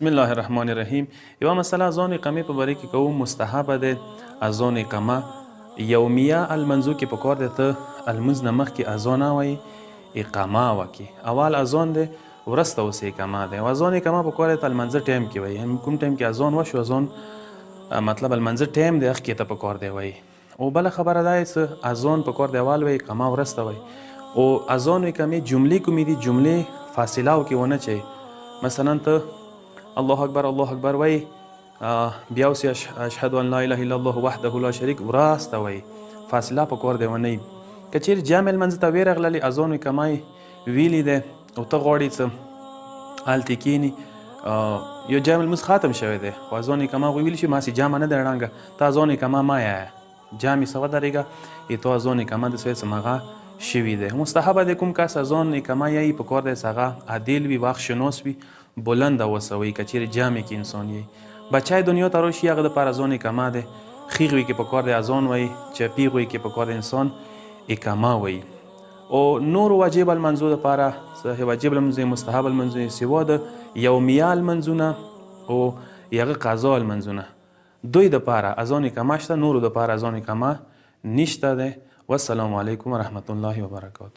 بسم الله الرحمن الرحیم. یوه مسله اذان اقامې په باره کې کوو. مستحبه دی اذان اقامه یومیه المنځو کې په کار دی ته المنځ نه مخکې اذان ووایي، اقامه وکړي. اول اذان دی وروسته اوس اقامه دی. او اذان اقامه په کار دی ته المنځه ټایم کې وایي. کوم ټایم کې اذان وشو اذان مطلب المنځه ټایم دی هغې ته په کار دی وایي. او بله خبره دا څه اذان په کار دی اول وایي، اقامه وروسته وایي. او اذان و اقامې جملې کومې دي؟ جملې فاصله کې ونه چي. مثلا ته الله اکبر الله اکبر وای، بیا اوس اشهد ان لا اله الا الله وحده لا شریک وراسته وای، فاصله په کور دی ونه. که چیرې جامع لمانځه ته ویرغللې اذان و اقامه ویلې ده او ته غواړې څه هلته کښېنې، یو جامع لمونځ ختم شوی دی خو اذان اقامه ویلی شي ماسې جامع نه دی ړنګه، ته اذان اقامه مه یایه، جامع څه ودرېږه تو اذان اقامه د سوی څه مغه شوي دی. مستحبه دی کوم کس اذان اقامه یایي په کار دی څه هغه عادل وي، وخت شناس وي، بلند وسوي. که چیرې جامع کې انسان یي بچی دنیا ته راشي هغه دپاره اذان اقامه دی. خیغ وي کې په کار دی اذان وایي، چپیغ وي کې په کار دی انسان اقامه وایي. او نور واجب المنځو دپاره څه واجب المنځو مستحب المنځو سوا د یومیه المنځونه او هغه قضا المنځونه دوی دپاره اذان اقامه شته، نورو دپاره اذان اقامه نشته دی. والسلام علیکم ورحمة الله وبرکاته.